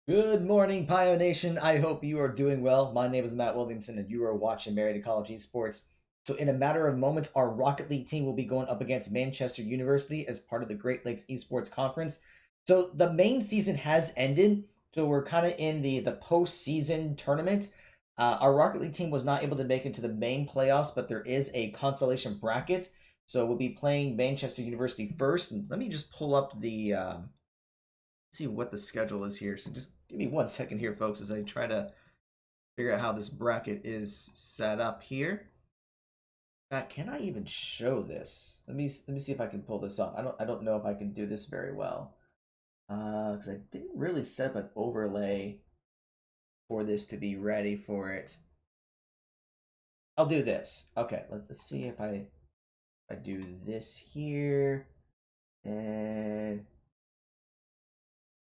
Good morning, Pio Nation. I hope you are doing well. My name is Matt Williamson, and you are watching Marietta College Esports. So, in a matter of moments, our Rocket League team will be going up against Manchester University as part of the Great Lakes Esports Conference. So, the main season has ended, so we're kind of in the postseason tournament. Our Rocket League team was not able to make it to the main playoffs, but there is a consolation bracket. So, we'll be playing Manchester University first. And let me just pull up the see what the schedule is here. So just give me 1 second here, folks, as I try to figure out how this bracket is set up here. Can I even show this? Let me see if I can pull this off. I don't know if I can do this very well. Because I didn't really set up an overlay for this to be ready for it. I'll do this. Okay, let's see if I do this here. And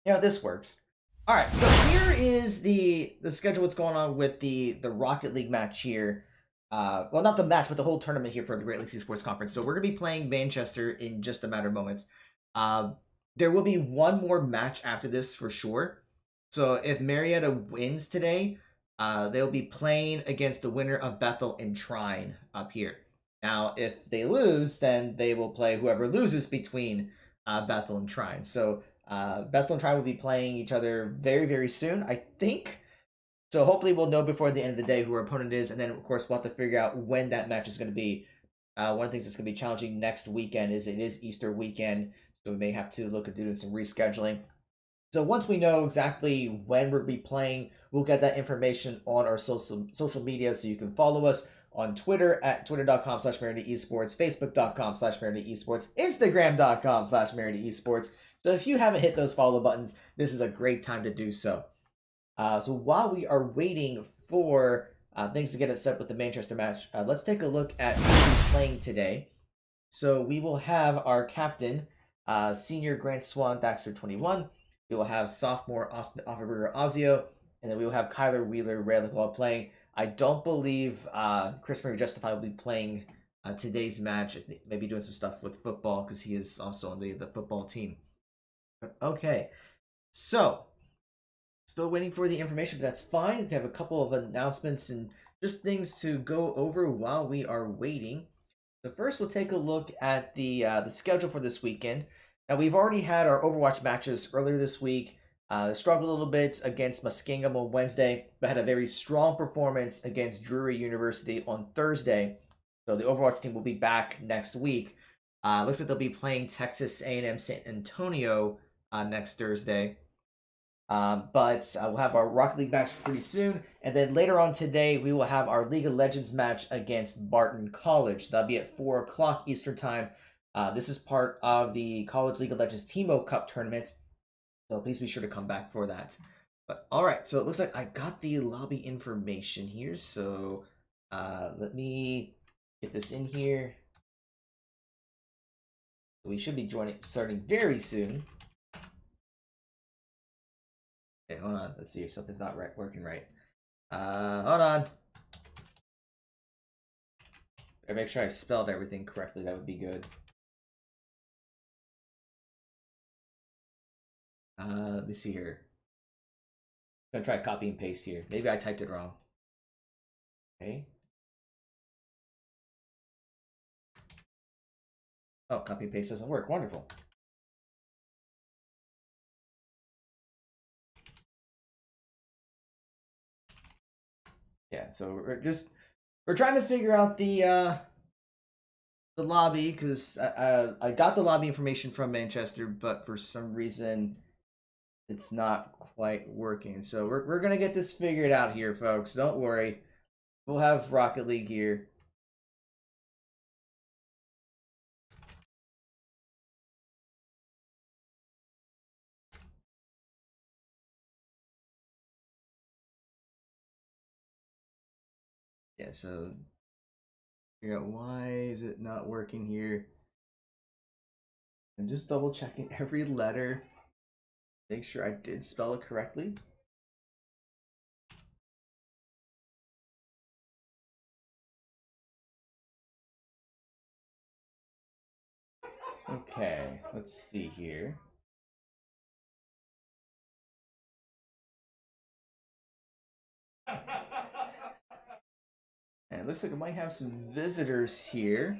yeah, this works. All right, so here is the schedule. What's going on with the Rocket League match here? Well, not the match, but the whole tournament here for the Great Lakes Esports Conference. So we're gonna be playing Manchester in just a matter of moments. Uh, there will be one more match after this for sure. So if Marietta wins today, they'll be playing against the winner of Bethel and Trine up here. Now, if they lose, then they will play whoever loses between Bethel and Trine. So Bethel and Trine will be playing each other very, very soon, I think. So hopefully we'll know before the end of the day who our opponent is, and then of course we'll have to figure out when that match is going to be. One of the things that's going to be challenging next weekend is it is Easter weekend, so we may have to look at doing some rescheduling. So once we know exactly when we'll be playing, we'll get that information on our social media, so you can follow us on Twitter at twitter.com/MeridiaEsports, Facebook.com/MeridiaEsports, Instagram.com/MeridiaEsports. So if you haven't hit those follow buttons, this is a great time to do so. So while we are waiting for things to get us set with the Manchester match, let's take a look at who's playing today. So we will have our captain, senior Grant Swan, Daxter 21. We will have sophomore Austin Offerberger Ozio, and then we will have Kyler Wheeler Rayliclaw playing. I don't believe Chris Murray Justify will be playing today's match. Maybe doing some stuff with football because he is also on the football team. But okay, so still waiting for the information, but that's fine. We have a couple of announcements and just things to go over while we are waiting. So first, we'll take a look at the schedule for this weekend. Now we've already had our Overwatch matches earlier this week. Struggled a little bit against Muskingum on Wednesday, but had a very strong performance against Drury University on Thursday. So the Overwatch team will be back next week. Looks like they'll be playing Texas A&M San Antonio next Thursday. But we'll have our Rocket League match pretty soon. And then later on today, we will have our League of Legends match against Barton College. That'll be at 4 o'clock Eastern Time. This is part of the College League of Legends Teamo Cup tournament. So please be sure to come back for that. But all right, so it looks like I got the lobby information here. So let me get this in here. We should be starting very soon. Okay, hold on. Let's see if something's not working right. Hold on. I make sure I spelled everything correctly. That would be good. Let me see here. I'm gonna try copy and paste here. Maybe I typed it wrong. Okay. Oh, copy and paste doesn't work. Wonderful. Yeah, so we're trying to figure out the lobby because I got the lobby information from Manchester, but for some reason it's not quite working. So we're gonna get this figured out here, folks. Don't worry. We'll have Rocket League here. Yeah, so figure out why is it not working here. I'm just double checking every letter. Make sure I did spell it correctly. Okay, let's see here. And it looks like it might have some visitors here.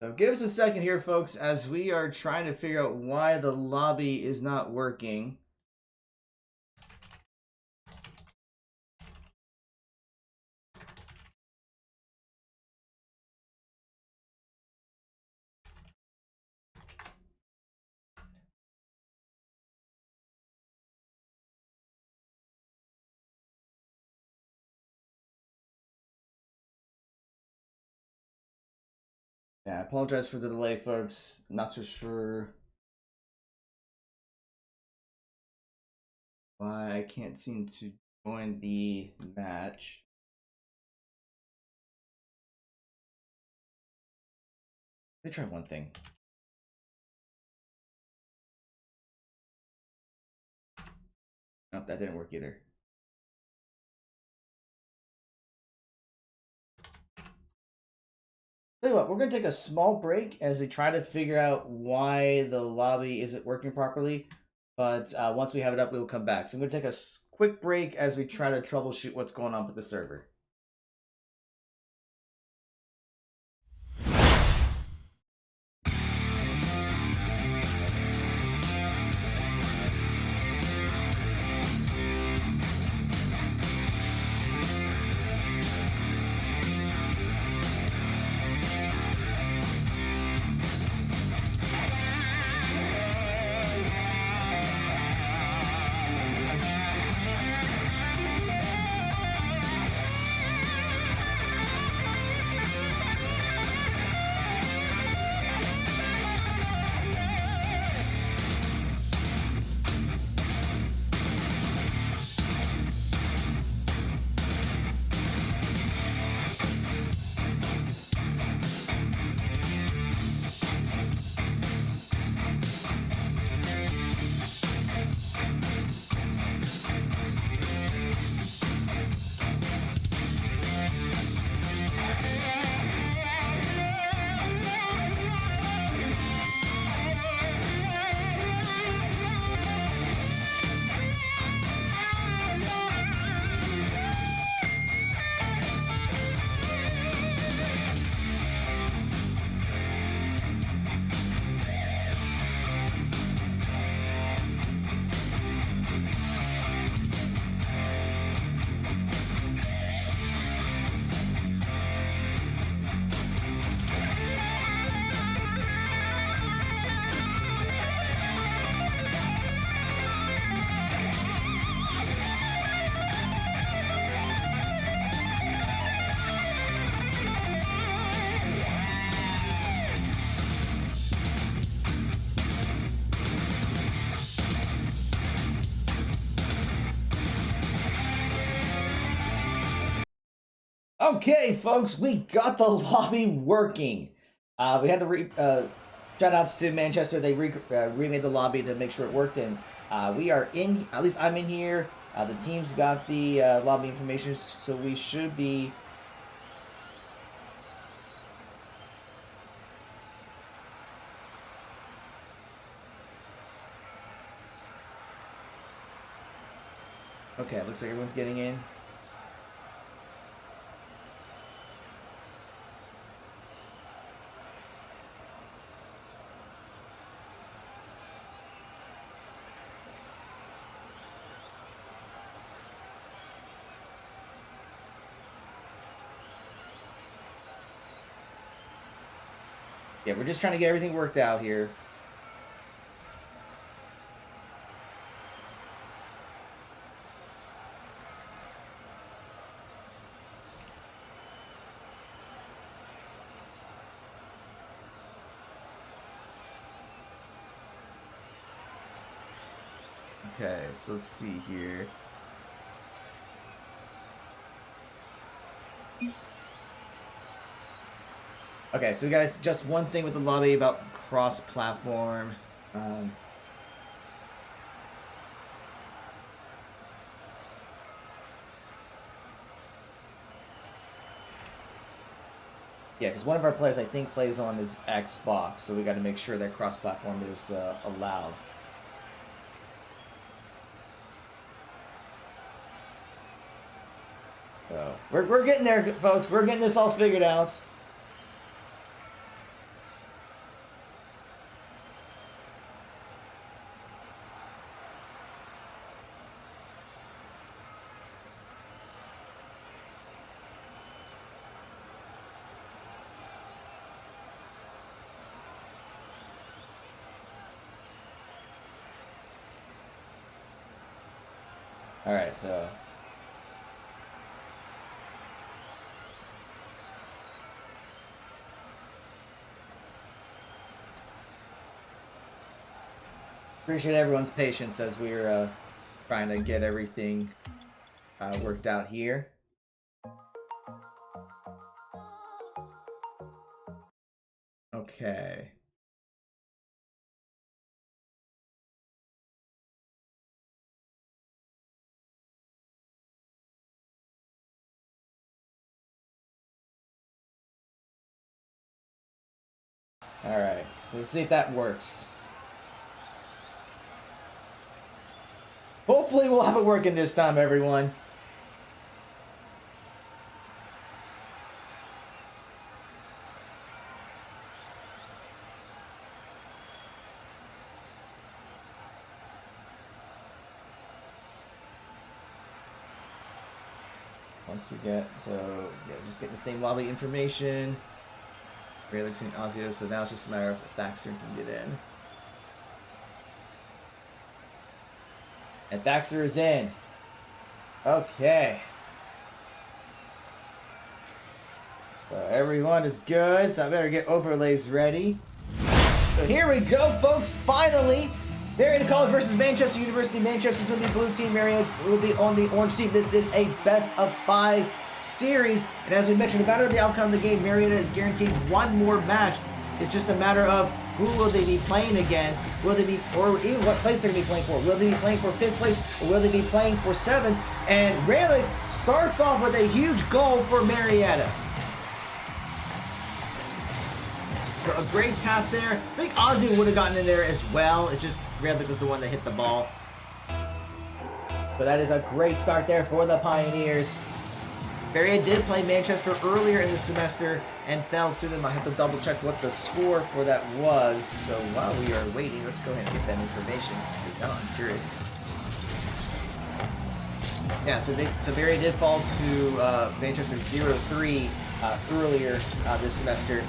So give us a second here, folks, as we are trying to figure out why the lobby is not working. Yeah, I apologize for the delay, folks. Not so sure why I can't seem to join the match. Let me try one thing. Nope, that didn't work either. Tell you what, we're going to take a small break as we try to figure out why the lobby isn't working properly. But once we have it up, we will come back. So I'm going to take a quick break as we try to troubleshoot what's going on with the server. Okay, folks, we got the lobby working. We had the shout outs to Manchester. They remade the lobby to make sure it worked, and we are in. At least I'm in here. The team's got the lobby information, so we should be. Okay, looks like everyone's getting in. Yeah, we're just trying to get everything worked out here. Okay, so let's see here. Okay, so we got just one thing with the lobby about cross-platform. Yeah, because one of our players, I think, plays on his Xbox, so we got to make sure that cross-platform is allowed. So we're getting there, folks. We're getting this all figured out. All right, so. Appreciate everyone's patience as we're trying to get everything worked out here. Okay. All right, so let's see if that works. Hopefully we'll have it working this time, everyone. Once we get, so yeah, just get the same lobby information. Great Lakes and Ozio, so now it's just a matter of if Thaxter can get in. And Thaxter is in. Okay. So everyone is good, so I better get overlays ready. So here we go, folks, finally! Marietta College versus Manchester University. Manchester's going to be blue team. Marietta will be on the orange team. This is a best-of-5 series. And as we mentioned, no matter the outcome of the game, Marietta is guaranteed one more match. It's just a matter of who will they be playing against? Will they be, or even what place they're going to be playing for? Will they be playing for 5th place, or will they be playing for 7th? And Rayleigh starts off with a huge goal for Marietta. A great tap there. I think Ozzy would have gotten in there as well. It's just Rayleigh was the one that hit the ball. But that is a great start there for the Pioneers. Marietta did play Manchester earlier in the semester and fell to them. I have to double check what the score for that was. So while we are waiting, let's go ahead and get that information. Because now I'm curious. Yeah, so Marietta did fall to Manchester 0-3 earlier this semester.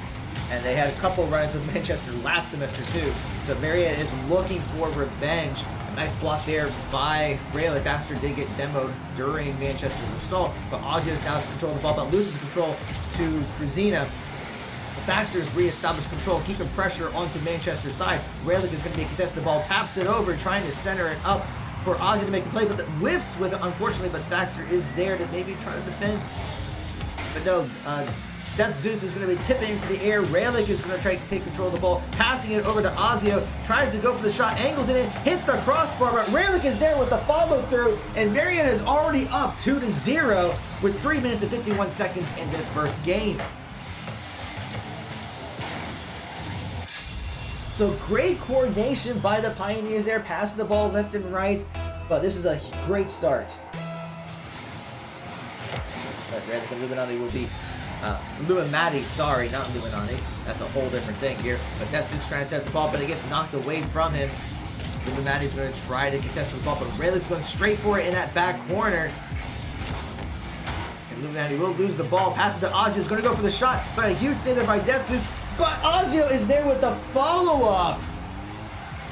And they had a couple runs with Manchester last semester too. So Marietta is looking for revenge. A nice block there by Rayleigh. Thaxter did get demoed during Manchester's assault, but Ozio's now control the ball, but loses control to Kruzina. Thaxter's reestablished control, keeping pressure onto Manchester's side. Rayleigh is going to be contesting the ball, taps it over, trying to center it up for Ozzy to make a play, but the whiffs with it, unfortunately, but Thaxter is there to maybe try to defend. But no, Death Zeus is going to be tipping into the air. Rayleigh is going to try to take control of the ball, passing it over to Ozio, tries to go for the shot, angles it in, hits the crossbar, but Rayleigh is there with the follow-through, and Marietta is already up 2-0 with 3 minutes and 51 seconds in this first game. So great coordination by the Pioneers there, passing the ball left and right, but this is a great start. But Rayleigh Illuminati will be Illuminati, sorry, not Illuminati. That's a whole different thing here. But that's just trying to set the ball, but it gets knocked away from him. Illuminati's going to try to contest the ball, but Rayleigh's going straight for it in that back corner. And Illuminati will lose the ball. Passes to Ozio, is going to go for the shot, but a huge save there by Death Zeus. But Ozio is there with the follow-up.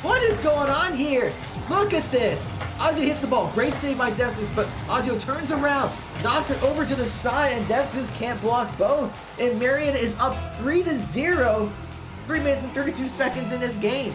What is going on here? Look at this. Ozio hits the ball. Great save by Death Zeus, but Ozio turns around, knocks it over to the side, and Death Zeus can't block both. And Marietta is up 3-0, 3 minutes and 32 seconds in this game.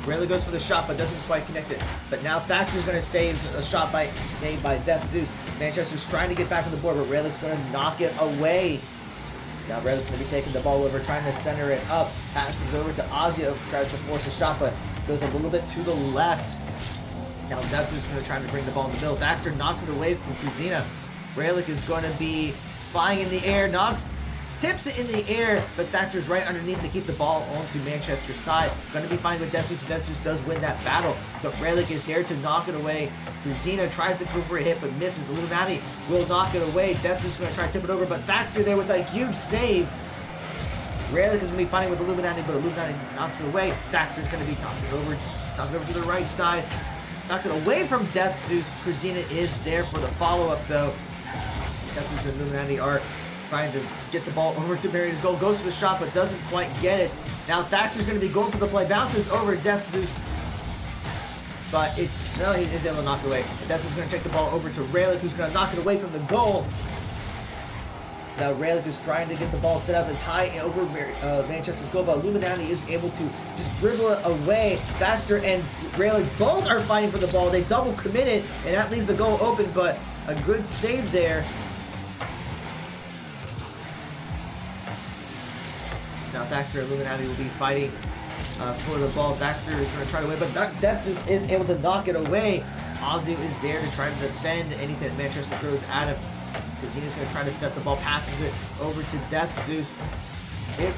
Rayleigh goes for the shot, but doesn't quite connect it. But now Thaxter's going to save a shot made by Death Zeus. Manchester's trying to get back on the board, but Rayleigh's going to knock it away. Now Red's going to be taking the ball over, trying to center it up. Passes over to Ozio, tries to force a shot, but goes a little bit to the left. Now that's just going to try to bring the ball in the middle. Baxter knocks it away from Kruzina. Graylick is going to be flying in the air, tips it in the air, but Thatcher's right underneath to keep the ball onto Manchester's side. Going to be fine with Detsus. Detsus does win that battle, but Graylick is there to knock it away. Kruzina tries to go for a hit, but misses. Illuminati will knock it away. Detsus is going to try to tip it over, but Thatcher there with a huge save. Graylick is going to be fighting with Illuminati, but Illuminati knocks it away. Thatcher's going to be talking over to the right side. Knocks it away from Detsus. Kruzina is there for the follow-up, though. Detsus and Illuminati are trying to get the ball over to Marietta's goal. Goes for the shot, but doesn't quite get it. Now Thatcher's going to be going for the play. Bounces over Detsus. But he is able to knock it away. Detsus going to take the ball over to Graylick, who's going to knock it away from the goal. Now Graylick is trying to get the ball set up. It's high over Manchester's goal, but Illuminati is able to just dribble it away. Thatcher and Graylick both are fighting for the ball. They double committed, and that leaves the goal open, but a good save there. Now Thatcher and Illuminati will be fighting for the ball. Thatcher is going to try to win, but Detsus is able to knock it away. Ozzy is there to try to defend anything that Manchester throws at him. Kruzina's going to try to set the ball, passes it over to Detsus.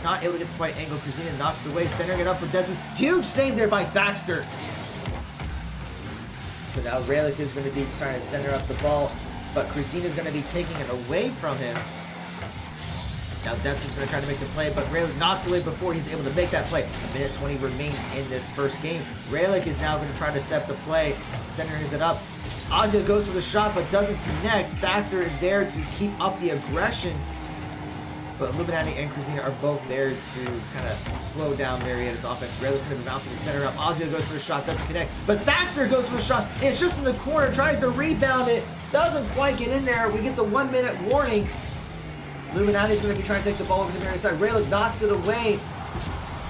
Not able to get the right angle. Kruzina knocks it away, centering it up for Detsus. Huge save there by Thatcher. So now Graylick is going to be trying to center up the ball, but Kruzina is going to be taking it away from him. Now Detsus is going to try to make the play, but Graylick knocks away before he's able to make that play. A minute 20 remains in this first game. Graylick is now going to try to set the play, centering it up. Ozio goes for the shot, but doesn't connect. Thatcher is there to keep up the aggression, but Illuminati and Kruzina are both there to kind of slow down Marietta's offense. Graylick's going to be bouncing the center up. Ozio goes for the shot, doesn't connect, but Thatcher goes for the shot. It's just in the corner, tries to rebound it, doesn't quite get in there. We get the 1 minute warning. Illuminati is going to be trying to take the ball over to the Marietta's side. Graylick knocks it away.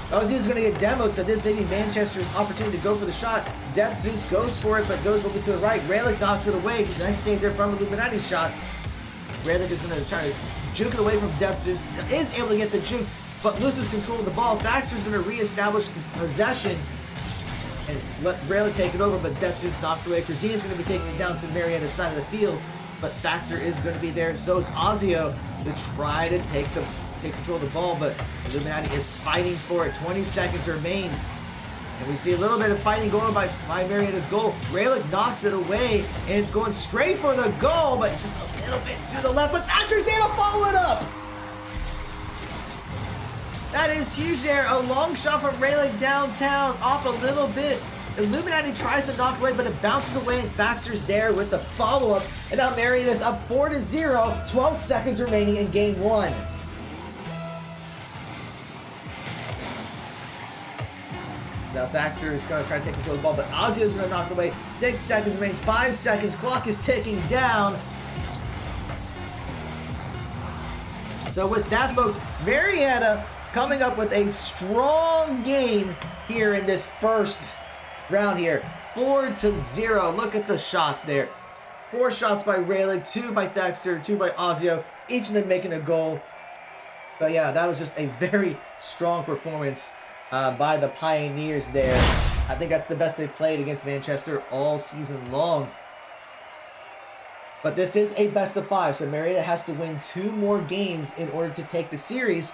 Ozio's going to get demoed, so this may be Manchester's opportunity to go for the shot. Detsus goes for it, but goes over to the right. Graylick knocks it away. Nice save there from Illuminati's shot. Graylick is going to try to juke it away from Detsus. Is able to get the juke, but loses control of the ball. Thatcher's going to reestablish possession and let Graylick take it over, but Detsus knocks away. Kruzina's going to be taking it down to Marietta's side of the field, but Thatcher is going to be there. So is Ozio to try to take control of the ball, but Illuminati is fighting for it. 20 seconds remains, and we see a little bit of fighting going on by Marietta's goal. Graylick knocks it away, and it's going straight for the goal, but it's just a little bit to the left, but Thatcher's there to follow it up! That is huge there. A long shot from Graylick downtown, off a little bit. Illuminati tries to knock away, but it bounces away, and Thatcher's there with the follow-up, and now Marietta's up 4-0, 12 seconds remaining in game 1. Now Thatcher is going to try to take control of the ball, but Ozio is going to knock it away. 6 seconds remains, 5 seconds, clock is ticking down. So with that, folks, Marietta coming up with a strong game here in this first round here. 4-0. Look at the shots there. 4 shots by Graylick, 2 by Thatcher, 2 by Ozio, each of them making a goal. But yeah, that was just a very strong performance by the Pioneers there. I think that's the best they've played against Manchester all season long. But this is a best of 5, so Marietta has to win 2 more games in order to take the series.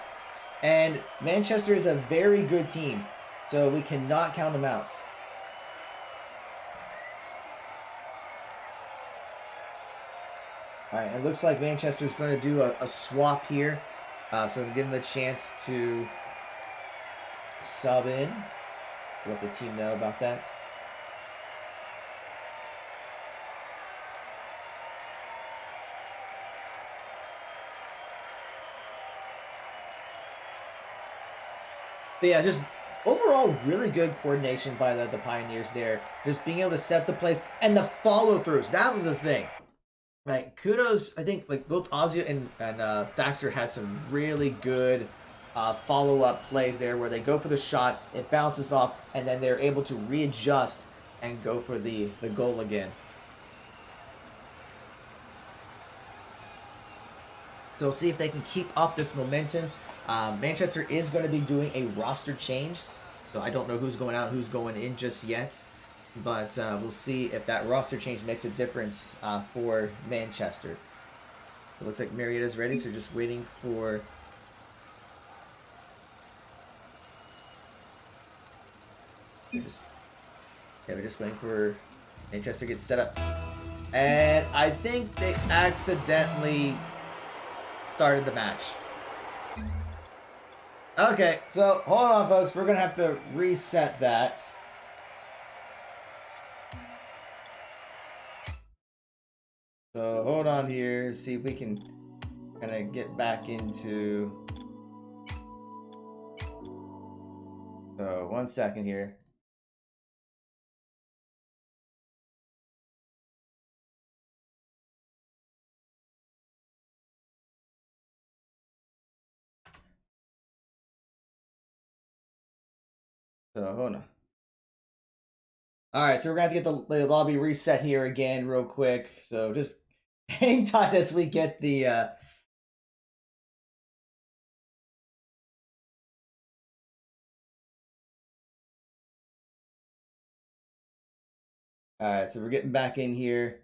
And Manchester is a very good team, so we cannot count them out. All right, it looks like Manchester is going to do a swap here. So give them a chance to sub in. Let the team know about that. But yeah, just overall really good coordination by the Pioneers there. Just being able to set the plays and the follow-throughs. That was the thing. Right, kudos. I think like both Ozio and Thatcher had some really good follow-up plays there where they go for the shot, it bounces off, and then they're able to readjust and go for the goal again. So we'll see if they can keep up this momentum. Manchester is going to be doing a roster change, so I don't know who's going out, who's going in just yet. But we'll see if that roster change makes a difference for Manchester. It looks like Marietta's ready, so just waiting for... We're just waiting for Manchester to get set up. And I think they accidentally started the match. Okay, so hold on, folks. We're going to have to reset that. So hold on here, see if we can kind of get back into... So 1 second here. So hold on. Alright, so we're going to have to get the lobby reset here again real quick. So just hang tight as we get the... Alright, so we're getting back in here.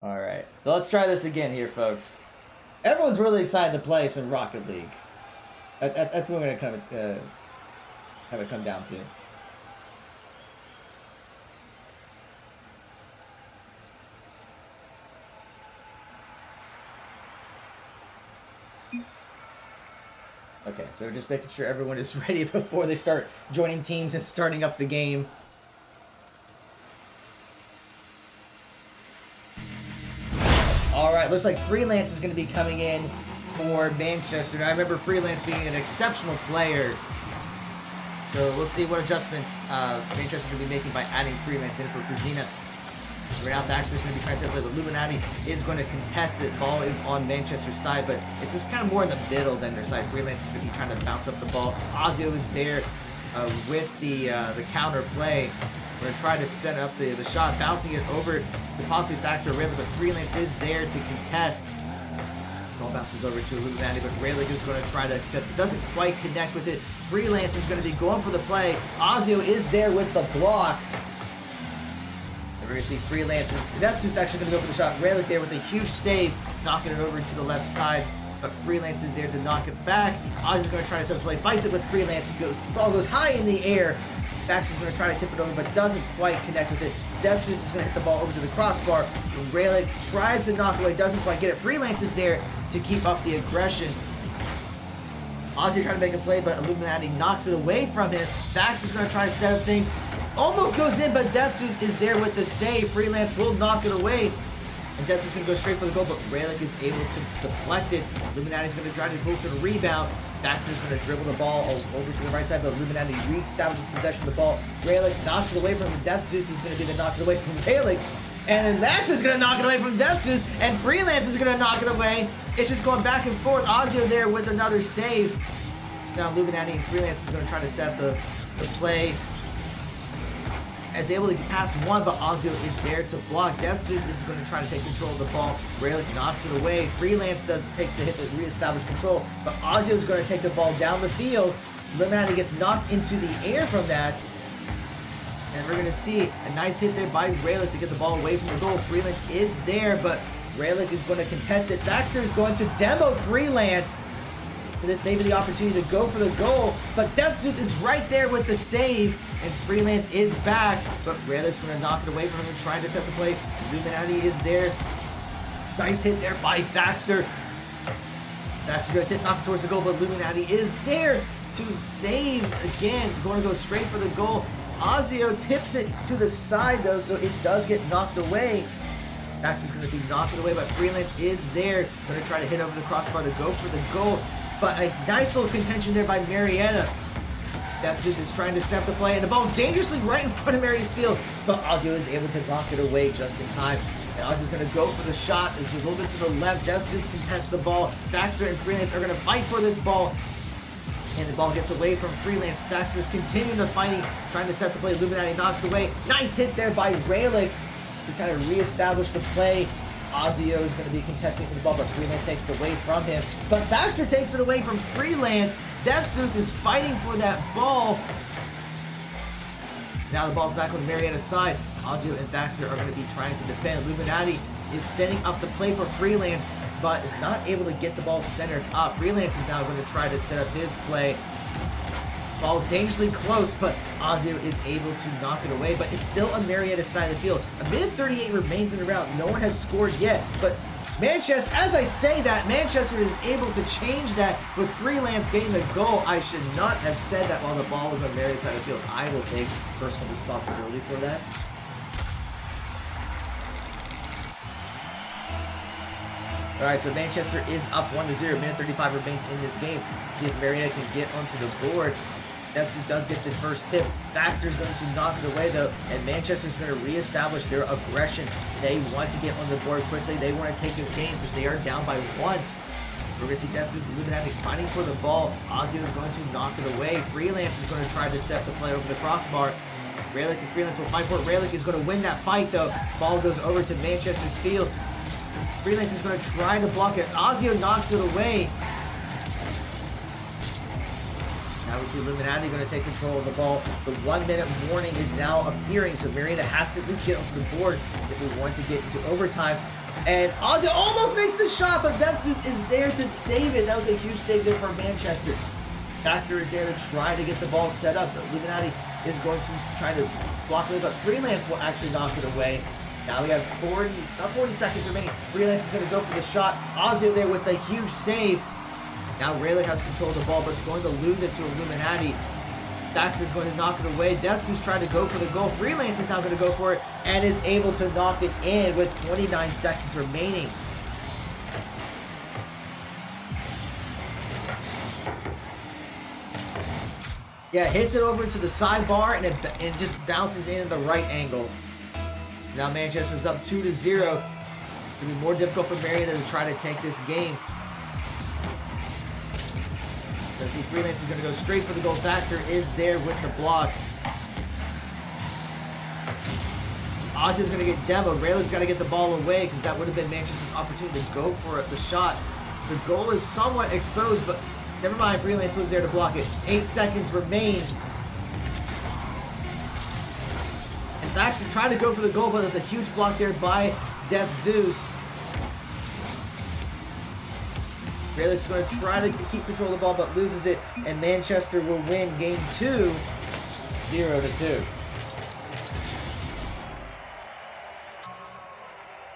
Alright, so let's try this again here, folks. Everyone's really excited to play some Rocket League. That's what we're going to have it come down to. Okay, so we're just making sure everyone is ready before they start joining teams and starting up the game. Alright, looks like Freelance is going to be coming in for Manchester. I remember Freelance being an exceptional player. So we'll see what adjustments Manchester is going to be making by adding Freelance in for Cruzina. Right now, Baxter's going to be trying to play. The Illuminati is going to contest it. Ball is on Manchester's side, but it's just kind of more in the middle than their side. Freelance is going to be trying to bounce up the ball. Ozio is there with the counter play. We're going to try to set up the shot, bouncing it over to possibly Baxter or Rayleigh, but Freelance is there to contest. Ball bounces over to Illuminati, but Rayleigh is going to try to contest. It doesn't quite connect with it. Freelance is going to be going for the play. Ozio is there with the block. We're going to see Freelance. That's who's actually going to go for the shot. Rayleigh there with a huge save, knocking it over to the left side. But Freelance is there to knock it back. Ozio's going to try to set a play. Fights it with Freelance. The ball goes high in the air. Baxter's going to try to tip it over, but doesn't quite connect with it. Depsus is going to hit the ball over to the crossbar. And Rayleigh tries to knock away, doesn't quite get it. Freelance is there to keep up the aggression. Ozio trying to make a play, but Illuminati knocks it away from him. Baxter's going to try to set up things. Almost goes in, but Depsus is there with the save. Freelance will knock it away. And Depsus going to go straight for the goal, but Rayleigh is able to deflect it. Illuminati's going to try to go for the rebound. Baxter's going to dribble the ball over to the right side, but Illuminati reestablishes possession of the ball. Rayleigh knocks it away from him. Depsus is going to be the knock it away from Rayleigh. And then Dax is going to knock it away from Depsus, and Freelance is going to knock it away. It's just going back and forth. Ozio there with another save. Now Illuminati and Freelance is going to try to set the play. Is able to get past one, but Ozio is there to block. Depsus is going to try to take control of the ball. Rayleigh knocks it away. Freelance takes the hit to reestablish control, but Ozio is going to take the ball down the field. Illuminati gets knocked into the air from that. And we're going to see a nice hit there by Rayleigh to get the ball away from the goal. Freelance is there, but Rayleigh is going to contest it. Baxter is going to demo Freelance. So this may be the opportunity to go for the goal, but Depsus is right there with the save, and Freelance is back, but Rayleigh's going to knock it away from him, trying to set the play. Illuminati is there. Nice hit there by Baxter. Baxter's going to knock it towards the goal, but Illuminati is there to save again. Going to go straight for the goal. Ozio tips it to the side, though, so it does get knocked away. Baxter's going to be knocked away, but Freelance is there. Going to try to hit over the crossbar to go for the goal. But a nice little contention there by Marietta. Depsus is trying to set the play, and the ball's dangerously right in front of Marietta's field, but Ozio is able to knock it away just in time. And Ozio's going to go for the shot. It's just a little bit to the left. Depsus contests the ball. Baxter and Freelance are going to fight for this ball. And the ball gets away from Freelance. Daxter's continuing the fighting, trying to set the play. Illuminati knocks it away. Nice hit there by Raylick to kind of reestablish the play. Ozio is going to be contesting for the ball, but Freelance takes it away from him. But Thaxter takes it away from Freelance. Deathsooth is fighting for that ball. Now the ball's back on Marietta's side. Ozio and Thaxter are going to be trying to defend. Illuminati is setting up the play for Freelance, but is not able to get the ball centered up. Freelance is now going to try to set up his play. Ball's dangerously close, but Ozio is able to knock it away, but it's still on Marietta's side of the field. A minute 38 remains in the round. No one has scored yet, but Manchester, as I say that, Manchester is able to change that with Freelance getting the goal. I should not have said that while the ball was on Marietta's side of the field. I will take personal responsibility for that. Alright, so Manchester is up 1-0. Minute 35 remains in this game. See if Marietta can get onto the board. Deathsooth does get the first tip. Baxter's going to knock it away, though, and Manchester's going to reestablish their aggression. They want to get on the board quickly. They want to take this game because they are down by 1. We're going to see Deathsooth and Illuminati fighting for the ball. Ozio is going to knock it away. Freelance is going to try to set the play over the crossbar. Raylick and Freelance will fight for it. Raylick is going to win that fight, though. Ball goes over to Manchester's field. Freelance is going to try to block it. Ozio knocks it away. Now we see Illuminati going to take control of the ball. The 1-minute warning is now appearing, so Marietta has to at least get off the board if we want to get into overtime. And Ozio almost makes the shot, but Deathsooth is there to save it. That was a huge save there for Manchester. Baxter is there to try to get the ball set up. The Illuminati is going to try to block it, but Freelance will actually knock it away. Now we have 40 seconds remaining. Freelance is going to go for the shot. Ozio there with a huge save. Now Raylick has control of the ball, but it's going to lose it to Illuminati. Thaxter is going to knock it away. Deathsooth's trying to go for the goal. Freelance is now going to go for it and is able to knock it in with 29 seconds remaining. Yeah, hits it over to the sidebar and it just bounces in at the right angle. Now Manchester's up 2-0. It's going to be more difficult for Marietta to try to take this game. So see, Freelance is going to go straight for the goal. Thaxter is there with the block. Ozio's going to get demoed. Rayleigh's got to get the ball away because that would have been Manchester's opportunity to go for the shot. The goal is somewhat exposed, but never mind. Freelance was there to block it. 8 seconds remain. And Thaxter tried to go for the goal, but there's a huge block there by Deathsooth. Raylick's going to try to keep control of the ball, but loses it, and Manchester will win game 2, 0-2.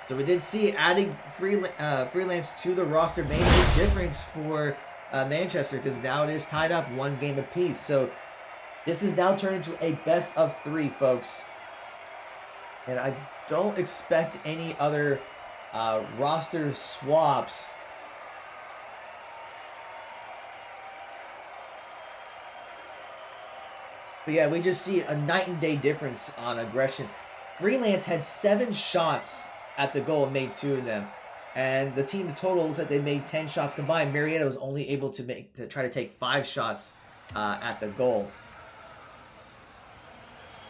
So we did see adding Freelance to the roster made a difference for Manchester, because now it is tied up 1 game apiece. So this is now turned into a best of 3, folks. And I don't expect any other roster swaps. But yeah, we just see a night and day difference on aggression. Freelance had 7 shots at the goal and made 2 of them. And the team total looks like they made 10 shots combined. Marietta was only able to try to take 5 shots at the goal.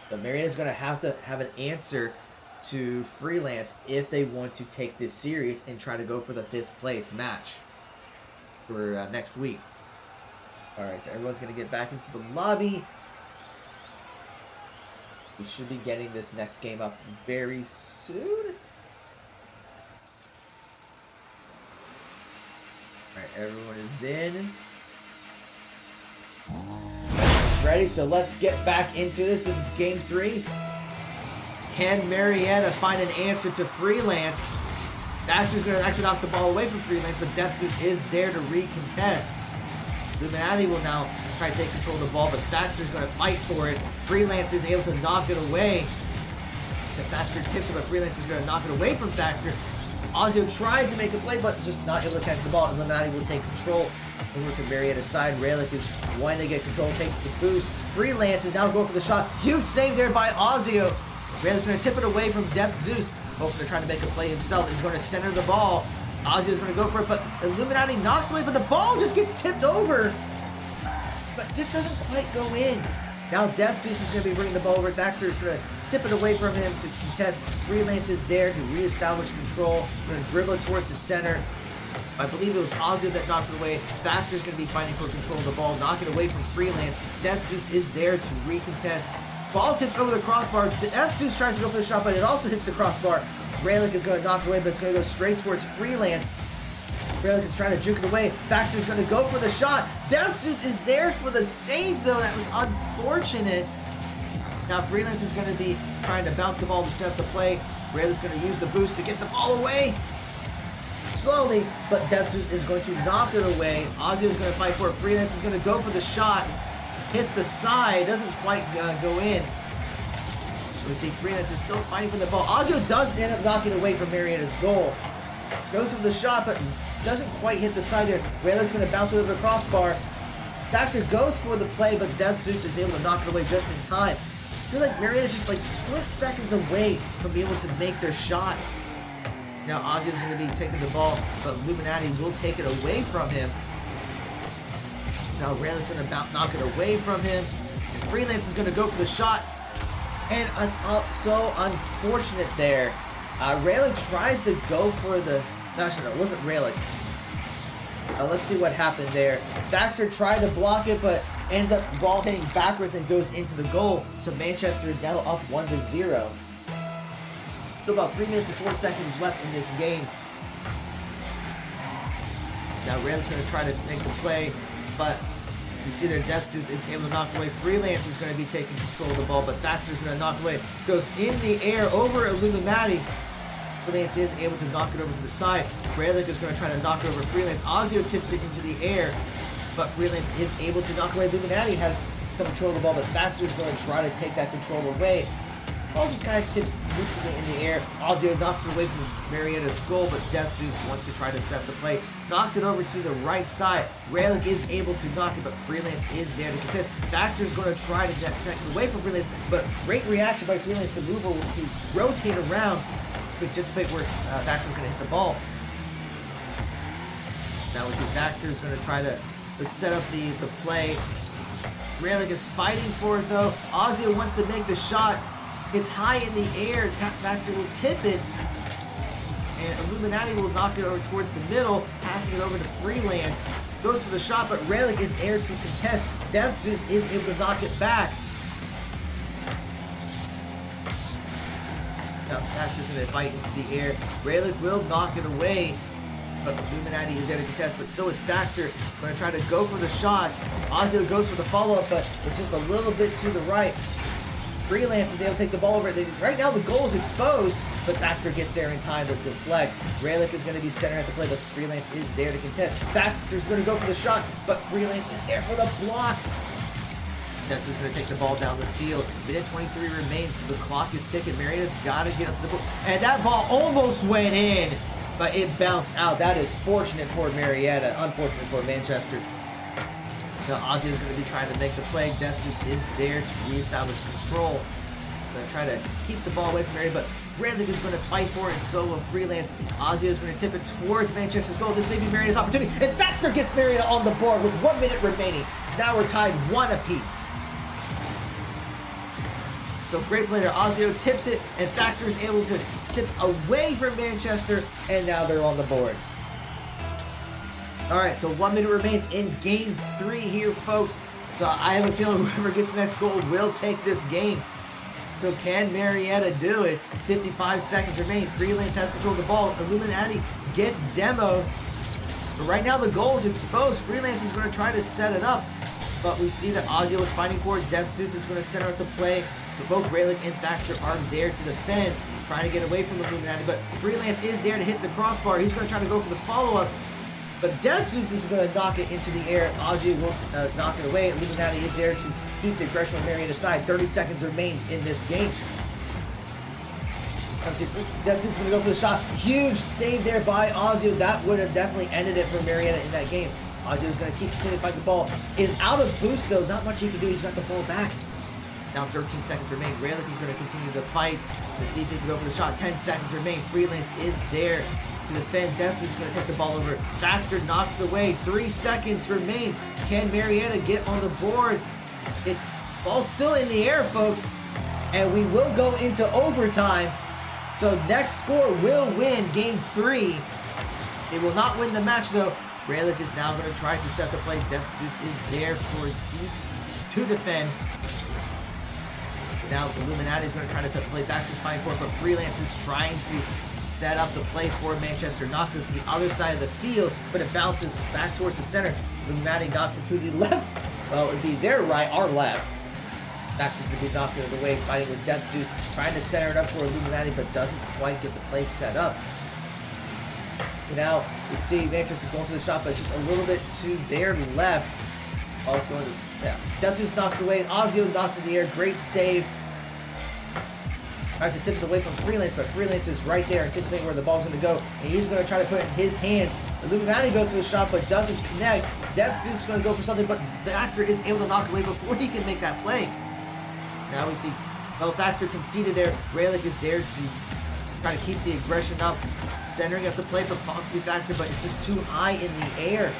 So Marietta's going to have an answer to Freelance if they want to take this series and try to go for the 5th place match for next week. Alright, so everyone's going to get back into the lobby. We should be getting this next game up very soon. Alright, everyone is in. Everyone's ready, so let's get back into this. This is game 3. Can Marietta find an answer to Freelance? Thaxter's going to actually knock the ball away from Freelance, but Deathsooth is there to recontest. Illuminati will now try to take control of the ball, but Thaxter's going to fight for it. Freelance is able to knock it away. Thaxter tips it, but Freelance is going to knock it away from Thaxter. Ozio tried to make a play, but just not able to catch the ball. Illuminati will take control over to Marietta's side. Raylick is wanting to get control, takes the boost. Freelance is now going for the shot. Huge save there by Ozio. Raylick's going to tip it away from Deathsooth. Hoping to try to make a play himself. He's going to center the ball. Ozio's going to go for it, but Illuminati knocks away, but the ball just gets tipped over. but just doesn't quite go in. Now Death Zeus is going to be bringing the ball over. Thaxter is going to tip it away from him to contest. Freelance is there to reestablish control. Going to dribble it towards the center. I believe it was Ozio that knocked it away. Thaxter is going to be fighting for control of the ball, knock it away from Freelance. Death Zeus is there to recontest. Ball tips over the crossbar. Death Zeus tries to go for the shot, but it also hits the crossbar. Graylick is going to knock it away, but it's going to go straight towards Freelance. Graylick is trying to juke it away. Thaxter is going to go for the shot. Death Zeus is there for the save, though. That was unfortunate. Now Freelance is going to be trying to bounce the ball to set up the play. Graylick is going to use the boost to get the ball away. Slowly, but Death Zeus is going to knock it away. Ozio is going to fight for it. Freelance is going to go for the shot. Hits the side. Doesn't quite go in. We see Freelance is still fighting for the ball. Ozio does end up knocking away from Marietta's goal. Goes for the shot, but doesn't quite hit the side there. Rayler's going to bounce it over the crossbar. Thaxter goes for the play, but Death Zeus is able to knock it away just in time. It's like Marietta's just like split seconds away from being able to make their shots. Now Ozio's going to be taking the ball, but Illuminati will take it away from him. Now Rayler's going to knock it away from him. Freelance is going to go for the shot. And it's so unfortunate there. Raylick tries to go for the... Actually, no, it wasn't Raylick. Let's see what happened there. Thaxter tried to block it, but ends up ball hitting backwards and goes into the goal. So Manchester is now up 1-0. Still about 3 minutes and 4 seconds left in this game. Now Raylick's going to try to make the play, but you see their Death Zeus is able to knock away. Freelance is going to be taking control of the ball, but Thaxter's going to knock away. Goes in the air over Illuminati. Freelance is able to knock it over to the side. Graylick is going to try to knock it over Freelance. Ozio tips it into the air, but Freelance is able to knock away. Illuminati has control of the ball, but Thaxter is going to try to take that control away. Ball just kind of tips neutrally in the air. Ozio knocks it away from Marietta's goal, but Death Zeus wants to try to set the play. Knocks it over to the right side. Graylick is able to knock it, but Freelance is there to contest. Thaxter is going to try to get away from Freelance, but great reaction by Freelance to move over, to rotate around to anticipate where Thaxter is going to hit the ball. Now we see Thaxter is going to try to set up the play. Graylick is fighting for it though. Ozio wants to make the shot. It's high in the air. Thaxter will tip it, and Illuminati will knock it over towards the middle, passing it over to Freelance. Goes for the shot, but Raylick is there to contest. Death Zeus is able to knock it back. Now Thaxter's going to fight into the air. Raylick will knock it away, but Illuminati is there to contest, but so is Thaxter. Going to try to go for the shot. Ozio goes for the follow-up, but it's just a little bit to the right. Freelance is able to take the ball over. Right now the goal is exposed, but Thaxter gets there in time to deflect. Raylick is going to be center at the play, but Freelance is there to contest. Thaxter's going to go for the shot, but Freelance is there for the block. Thaxter's going to take the ball down the field. Minute 23 remains, so the clock is ticking. Marietta's got to get up to the ball. And that ball almost went in, but it bounced out. That is fortunate for Marietta, unfortunate for Manchester. Now Ozio is going to be trying to make the play. Death Zeus is there to reestablish control. Going to try to keep the ball away from Marietta, but Graylick is going to fight for it, and so will Freelance. Ozio is going to tip it towards Manchester's goal. This may be Marietta's opportunity, and Thaxter gets Marietta on the board with 1 minute remaining. So now we're tied 1 apiece. So great play there. Ozio tips it, and Thaxter is able to tip away from Manchester, and now they're on the board. Alright, so 1 minute remains in game 3 here, folks. So I have a feeling whoever gets the next goal will take this game. So can Marietta do it? 55 seconds remain. Freelance has control of the ball. Illuminati gets demoed. But right now the goal is exposed. Freelance is going to try to set it up. But we see that Ozio is fighting for it. Death Zeus is going to center up the play. But both Graylick and Thaxter are there to defend. Trying to get away from Illuminati. But Freelance is there to hit the crossbar. He's going to try to go for the follow-up. But Death Zeus is going to knock it into the air. Ozio won't knock it away. Illuminati is there to keep the aggression of Marietta aside. 30 seconds remains in this game. Obviously, Death Zeus is going to go for the shot. Huge save there by Ozio. That would have definitely ended it for Marietta in that game. Ozio is going to continue to fight the ball. Is out of boost, though. Not much he can do. He's got to fall back. Now 13 seconds remain. Raylick is going to continue the fight. Let's see if he can go for the shot. 10 seconds remain. Freelance is there to defend. Dempsey is going to take the ball over. Baxter knocks it away. 3 seconds remains. Can Marietta get on the board? Ball's still in the air, folks. And we will go into overtime. So next score will win game 3. They will not win the match, though. Raylick is now going to try to set the play. Death Suit is there to defend. Now Illuminati is going to try to set the play. Baxter's fighting for it, but Freelance is trying to set up the play for Manchester. Knocks it to the other side of the field, but it bounces back towards the center. Illuminati knocks it to the left. Well, it would be their right, our left. Baxter's going to be knocked out of the way, fighting with Death Zeus, trying to center it up for Illuminati, but doesn't quite get the play set up. Now, you see Manchester going for the shot, but it's just a little bit to their left. Oh, it's going to... Yeah. Death Zeus knocks it away. Ozio knocks it in the air. Great save. Tries to tip it away from Freelance, but Freelance is right there, anticipating where the ball's going to go, and he's going to try to put it in his hands. Illuminati goes for the shot, but doesn't connect. Death Zeus is going to go for something, but Baxter is able to knock it away before he can make that play. So now we see, well, Baxter conceded there. Raylick is there to try to keep the aggression up, centering up the play for possibly Baxter, but it's just too high in the air.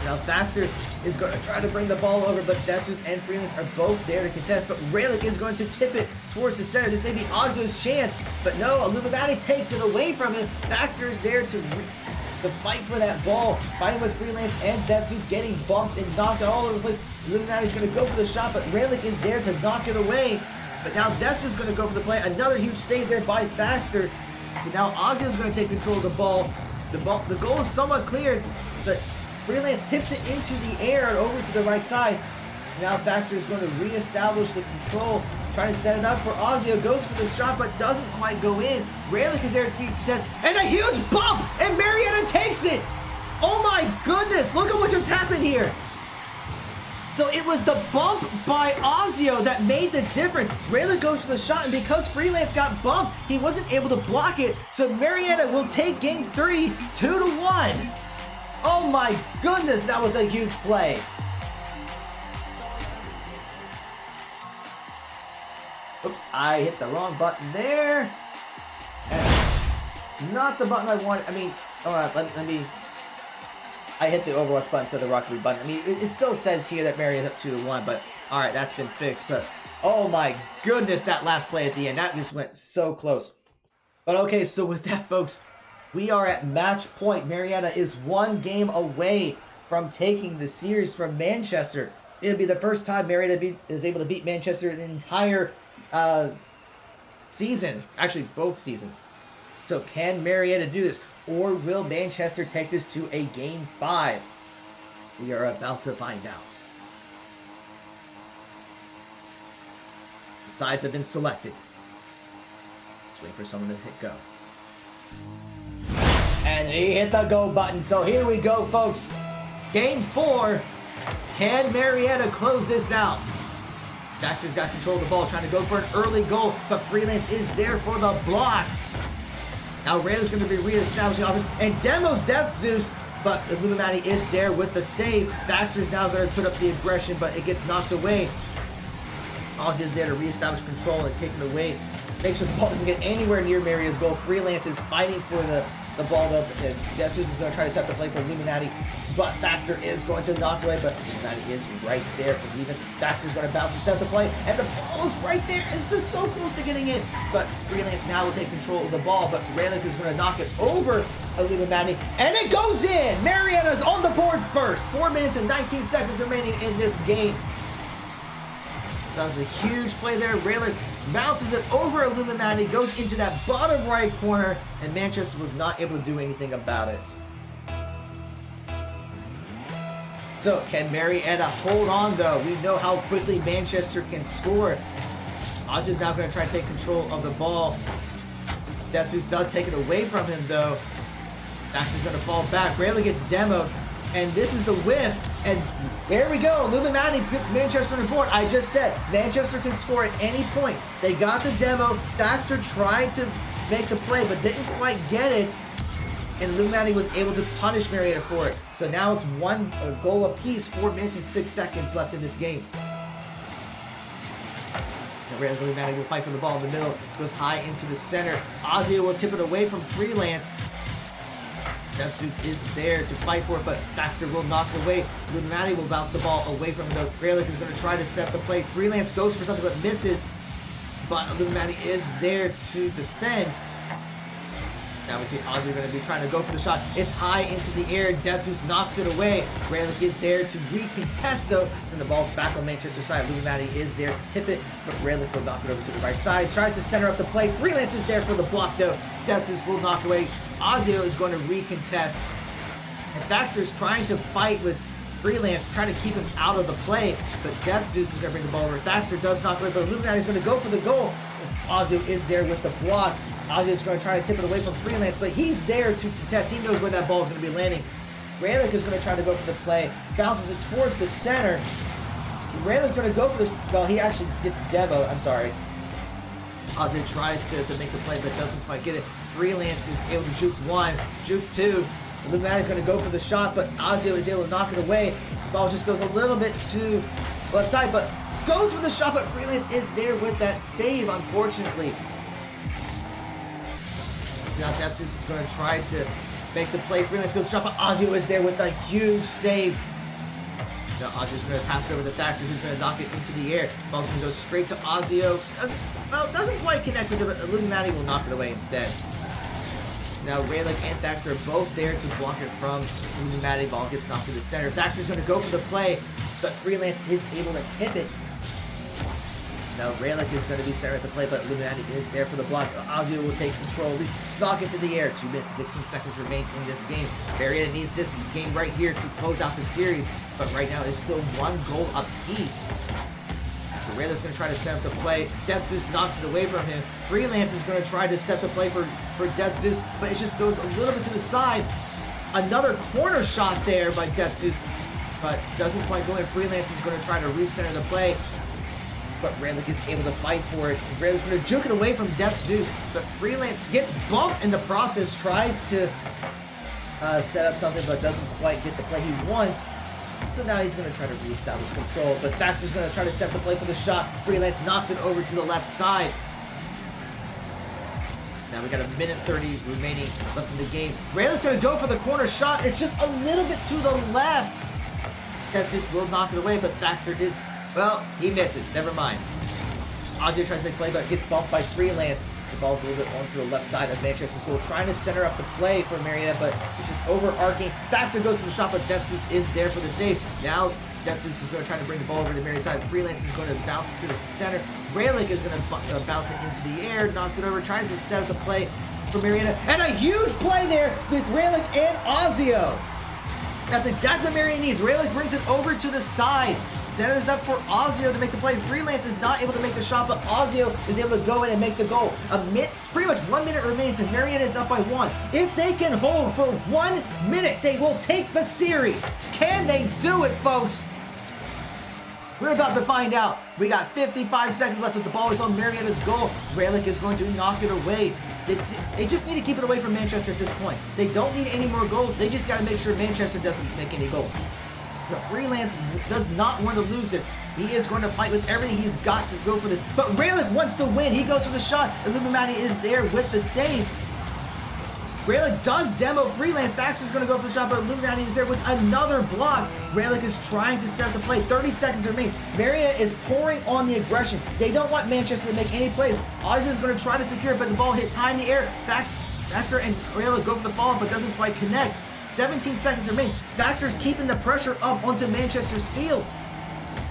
Now Baxter is going to try to bring the ball over, but Death Zeus and Freelance are both there to contest, but Raylick is going to tip it towards the center. This may be Ozio's chance, but no, Illuminati takes it away from him. Baxter is there to fight for that ball, fighting with Freelance and Death Zeus, getting bumped and knocked all over the place. Illuminati's going to go for the shot, but Raylick is there to knock it away. But now Death Zeus is going to go for the play. Another huge save there by Baxter. So now Ozio is going to take control of the ball. The goal is somewhat cleared, but Freelance tips it into the air and over to the right side. Now Baxter is going to reestablish the control, trying to set it up for Ozio. Goes for the shot, but doesn't quite go in. Raylick is there to contest, and a huge bump, and Marietta takes it! Oh my goodness, look at what just happened here. So it was the bump by Ozio that made the difference. Raylick goes for the shot, and because Freelance got bumped, he wasn't able to block it. So Marietta will take game 3, 2-1. Oh my goodness, that was a huge play. Oops, I hit the wrong button there. And not the button I wanted. I mean, hold on, let me... I hit the Overwatch button instead of the Rocket League button. I mean, it still says here that Marietta's up 2-1, but alright, that's been fixed. But, oh my goodness, that last play at the end, that just went so close. But okay, so with that, folks, we are at match point. Marietta is 1 game away from taking the series from Manchester. It'll be the first time Marietta is able to beat Manchester the entire season. Actually, both seasons. So can Marietta do this? Or will Manchester take this to a game 5? We are about to find out. The sides have been selected. Let's wait for someone to hit go. And he hit the go button. So here we go, folks. Game 4. Can Marietta close this out? Baxter's got control of the ball, trying to go for an early goal, but Freelance is there for the block. Now Rayleigh's going to be reestablishing offense, and Demo's Death Zeus, but Illuminati is there with the save. Baxter's now going to put up the aggression, but it gets knocked away. Ozzy is there to reestablish control and take it away. Make sure the ball doesn't get anywhere near Maria's goal. Freelance is fighting for the ball up. Death Zeus is going to try to set the play for Illuminati, but Baxter is going to knock away, but Illuminati is right there for defense. Baxter's going to bounce and set the play, and the ball is right there. It's just so close to getting in, but Freelance now will take control of the ball, but Raylick is going to knock it over Illuminati, and it goes in! Marietta's on the board first. 4 minutes and 19 seconds remaining in this game. That was a huge play there. Raylick bounces it over Illuminati, goes into that bottom right corner, and Manchester was not able to do anything about it. So, can Marietta hold on, though? We know how quickly Manchester can score. Oz is now going to try to take control of the ball. Death Zeus does take it away from him, though. Baxter's going to fall back. Raylick gets demoed, and this is the whiff, and there we go. Illuminati puts Manchester on the board. I just said, Manchester can score at any point. They got the demo. Baxter tried to make the play, but didn't quite get it, and Illuminati was able to punish Marietta for it. So now it's one goal apiece, 4 minutes and 6 seconds left in this game. Marietta will fight for the ball in the middle. Goes high into the center. Ozzy will tip it away from Freelance. Deathsuit is there to fight for it, but Baxter will knock it away. Illuminati will bounce the ball away from him. Great Lakes is going to try to set the play. Freelance goes for something but misses. But Illuminati is there to defend. Now we see Ozzy going to be trying to go for the shot. It's high into the air. Deathsuit knocks it away. Great Lakes is there to recontest though. Send the ball's back on Manchester side. Illuminati is there to tip it, but Great Lakes will knock it over to the right side. Tries to center up the play. Freelance is there for the block though. Deathsuit will knock away. Ozzy is going to recontest. And Baxter's trying to fight with Freelance, trying to keep him out of the play, but Deathsuit is going to bring the ball over. Baxter does knock away, but Illuminati is going to go for the goal. Ozzy is there with the block. Ozzy is going to try to tip it away from Freelance, but he's there to contest. He knows where that ball is going to be landing. Raylick is going to try to go for the play, bounces it towards the center. Raylick's going to go for the... Well, he actually gets demoed. I'm sorry. Ozzy tries to make the play, but doesn't quite get it. Freelance is able to juke one, juke two. Illuminati's going to go for the shot, but Ozzy is able to knock it away. The ball just goes a little bit to left side, but goes for the shot, but Freelance is there with that save, unfortunately. Now Deathsuit is going to try to make the play. Freelance goes to shot, but Ozzy is there with a huge save. Now Ozzy's going to pass it over to Thaxter, who's going to knock it into the air. The ball's going to go straight to Ozzy. Doesn't quite connect with it, but Illuminati will knock it away instead. Now Raylick and Thaxter are both there to block it from Illuminati. Ball gets knocked to the center. Thaxter's going to go for the play, but Freelance is able to tip it. Now Raylick is going to be center at the play, but Illuminati is there for the block. Ozzy will take control, at least knock into the air. 2 minutes and 15 seconds remains in this game. Marietta needs this game right here to close out the series, but right now it's still 1 goal apiece. Raylick's going to try to set up the play. Deathsuit knocks it away from him. Freelance is going to try to set the play for Deathsuit, but it just goes a little bit to the side. Another corner shot there by Deathsuit, but doesn't quite go in. Freelance is going to try to recenter the play, but Raylick is able to fight for it. Raylick's going to juke it away from Deathsuit, but Freelance gets bumped in the process, tries to set up something, but doesn't quite get the play he wants. So now he's going to try to reestablish control, but Thaxter's going to try to set the play for the shot. Freelance knocks it over to the left side. So now we got 1:30 remaining left in the game. Raylick's going to go for the corner shot. It's just a little bit to the left. Deathsuit will knock it away, but Thaxter is... Well, he misses. Never mind. Ozzy tries to make a play, but gets bumped by Freelance. The ball's a little bit onto the left side of Manchester School, trying to center up the play for Marietta, but it's just overarching. Thaxter goes to the shot, but Deathsuit is there for the save. Now, Deathsuit is going to try to bring the ball over to Marietta's side. Freelance is going to bounce it to the center. Raylick is going to bounce it into the air, knocks it over, tries to set up the play for Marietta. And a huge play there with Raylick and Ozzy. That's exactly what Marietta needs. Raylick brings it over to the side. Centers up for Ozzy to make the play. Freelance is not able to make the shot, but Ozzy is able to go in and make the goal. Pretty much 1 minute remains, and Marietta is up by 1. If they can hold for 1 minute, they will take the series. Can they do it, folks? We're about to find out. We got 55 seconds left with the ball is on Marietta's goal. Raylick is going to knock it away. They just need to keep it away from Manchester at this point. They don't need any more goals. They just got to make sure Manchester doesn't make any goals. But Freelance does not want to lose this. He is going to fight with everything he's got to go for this. But Raylick wants to win. He goes for the shot. Illuminati is there with the save. Raylick does demo Freelance. Thaxter is going to go for the shot, but Illuminati is there with another block. Raylick is trying to set up the play. 30 seconds remain. Marietta is pouring on the aggression. They don't want Manchester to make any plays. Ozzy is going to try to secure it, but the ball hits high in the air. Thaxter and Raylick go for the follow, but doesn't quite connect. 17 seconds remains. Thaxter's keeping the pressure up onto Manchester's field.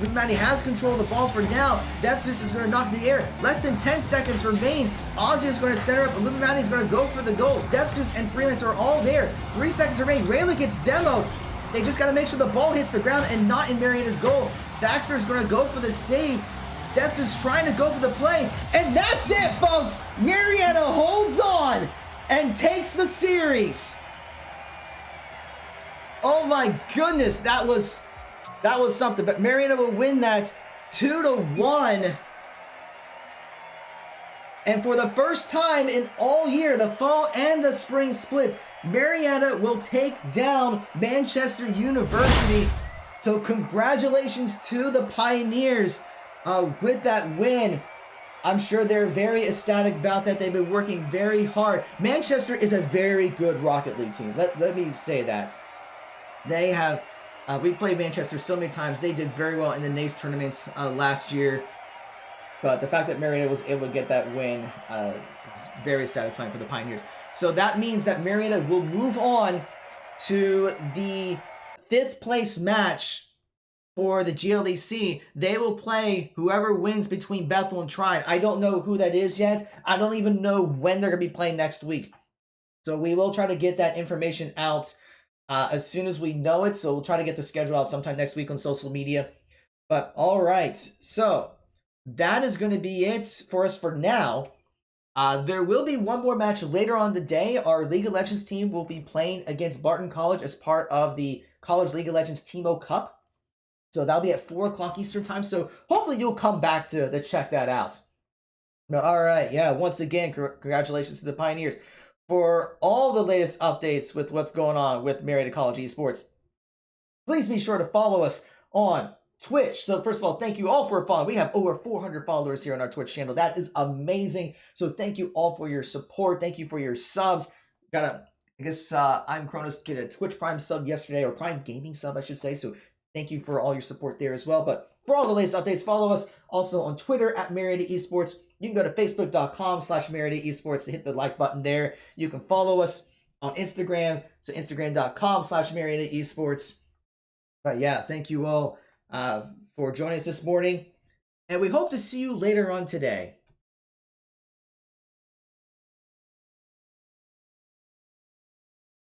Illuminati has control of the ball for now. Deathsuit is going to knock in the air. Less than 10 seconds remain. Ozzy is going to center up. Illuminati is going to go for the goal. Deathsuit and Freelance are all there. 3 seconds remain. Raylick gets demoed. They just got to make sure the ball hits the ground and not in Marietta's goal. Thaxter is going to go for the save. Deathsuit's trying to go for the play. And that's it, folks. Marietta holds on and takes the series. Oh my goodness, that was something. But Marietta will win that 2-1. And for the first time in all year, the fall and the spring splits, Marietta will take down Manchester University. So congratulations to the Pioneers with that win. I'm sure they're very ecstatic about that. They've been working very hard. Manchester is a very good Rocket League team. Let me say that. They have, we played Manchester so many times. They did very well in the NACE tournaments last year. But the fact that Marietta was able to get that win is very satisfying for the Pioneers. So that means that Marietta will move on to the 5th place match for the GLEC. They will play whoever wins between Bethel and Trine. I don't know who that is yet. I don't even know when they're going to be playing next week. So we will try to get that information out as soon as we know it. So we'll try to get the schedule out sometime next week on social media. But all right, so that is going to be it for us for now. There will be one more match later on the day. Our League of Legends team will be playing against Barton College as part of the College League of Legends Teamo Cup. So that'll be at 4 o'clock Eastern time. So hopefully you'll come back to check that out. No, all right, yeah, once again, congratulations to the Pioneers. For all the latest updates with what's going on with Marietta College Esports, please be sure to follow us on Twitch. So first of all, thank you all for following. We have over 400 followers here on our Twitch channel. That is amazing. So thank you all for your support. Thank you for your subs. I guess I'm Cronus did a Twitch Prime sub yesterday, or Prime Gaming sub, I should say. So thank you for all your support there as well. But for all the latest updates, follow us also on Twitter at Marietta Esports. You can go to facebook.com/Marietta Esports to hit the like button there. You can follow us on Instagram. So instagram.com/Marietta Esports. But yeah, thank you all for joining us this morning. And we hope to see you later on today.